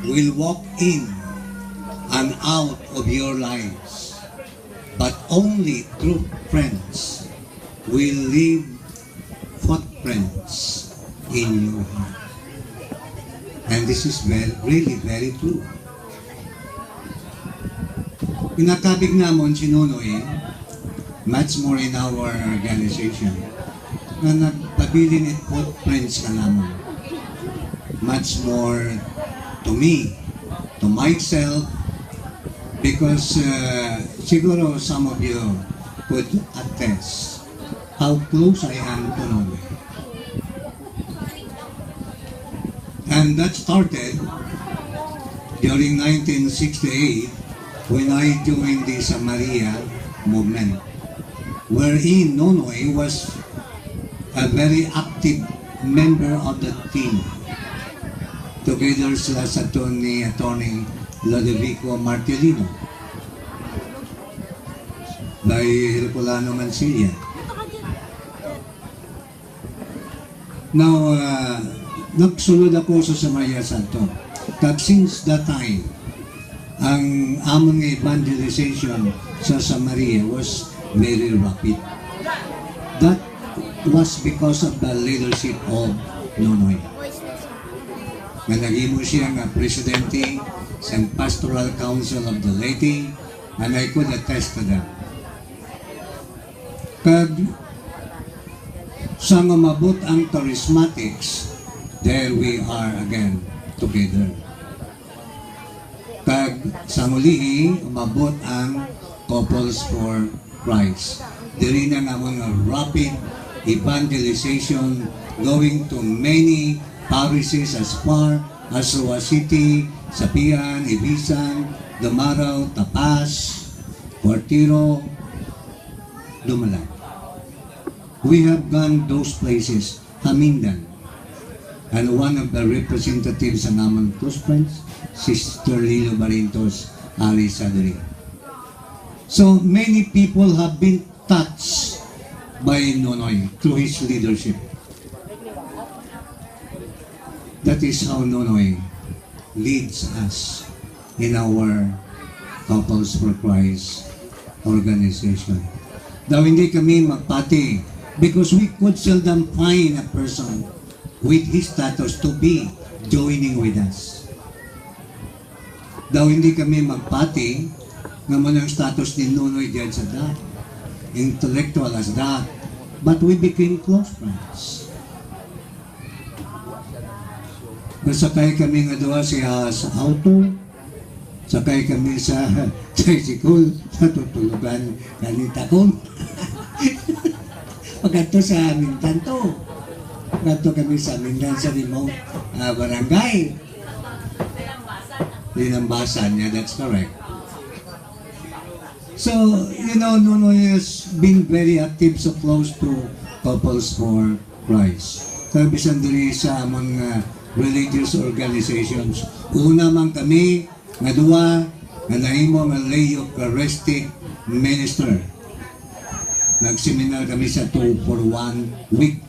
will walk in and out of your lives, but only true friends will leave footprints in your heart. And this is really very true. Pinakabig namon si Nonoy, much more in our organization, na nagpabilin at footprints ka namon. Much more to me, to myself, because siguro some of you could attest how close I am to Nonoy. And that started during 1968 when I joined the Samaria movement, wherein Nonoy was a very active member of the team, together sa Attorney Lodovico Martellino, by Herculano Mansilla. Now, nagsulod ako sa Samaria Santo. Kag since that time, ang among evangelization sa Samaria was very rapid. That was because of the leadership of Nonoy. Na naging mo siya nga presidente sa Pastoral Council of the Laity, and I could attest to that. Kag sa mabot ang charismatics, there we are again together. Kag sa mulihi, umabot ang Couples for Christ. Diri na nga mga rapid evangelization going to many parishes as far as Roa City, Sapian, Ibisan, Damaraw, Tapas, Cuartiro, Dumalag. We have gone those places, Hamindan. And one of the representatives ng among close friends, Sister Lilo Barintos, Ali Sadri. So many people have been touched by Nonoy through his leadership. That is how Nonoy leads us in our Couples for Christ organization. Daw hindi kami magpati because we could seldom find a person with his status to be joining with us. Daw hindi kami magpati naman ang status ni Nonoy diyan sa that, intellectual as that, but we became close friends. Masakay kami nga doon sa auto, sakay kami sa tricycle, sa tutulugan kanita ko. Pagkato sa Mintan to. Pagkato kami sa Mintan sa remote barangay. Linambasan niya, that's correct. So, you know, Nonoy has been very active, so close to Couples for Christ. Kabisan diri sa mga religious organizations. Una man kami, nga duwa, nga nahimo nga lay Eucharistic minister. Nagseminar kami sa 2 for 1 week.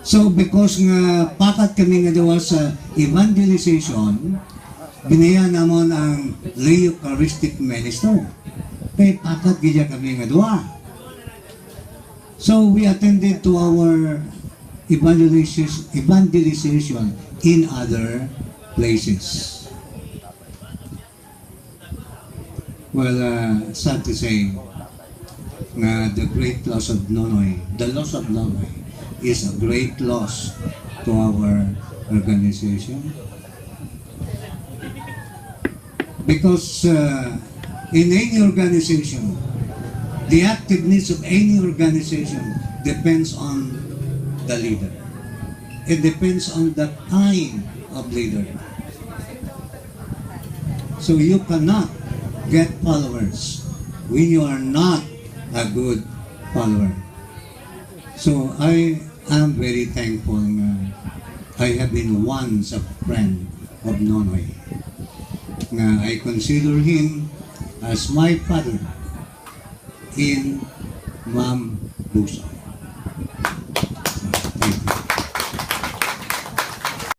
So, because nga pakat kami nga duwa sa evangelization, binaya namon ang lay Eucharistic minister. Kaya pakat gaya kami nga duwa. So, we attended to our evangelization in other places. Well, sad to say, the great loss of Nonoy, the loss of Nonoy is a great loss to our organization. Because in any organization, the activeness of any organization depends on the leader. It depends on the kind of leader. So you cannot get followers when you are not a good follower. So I am very thankful I have been once a friend of Nonoy. I consider him as my father in Ma'am Busa.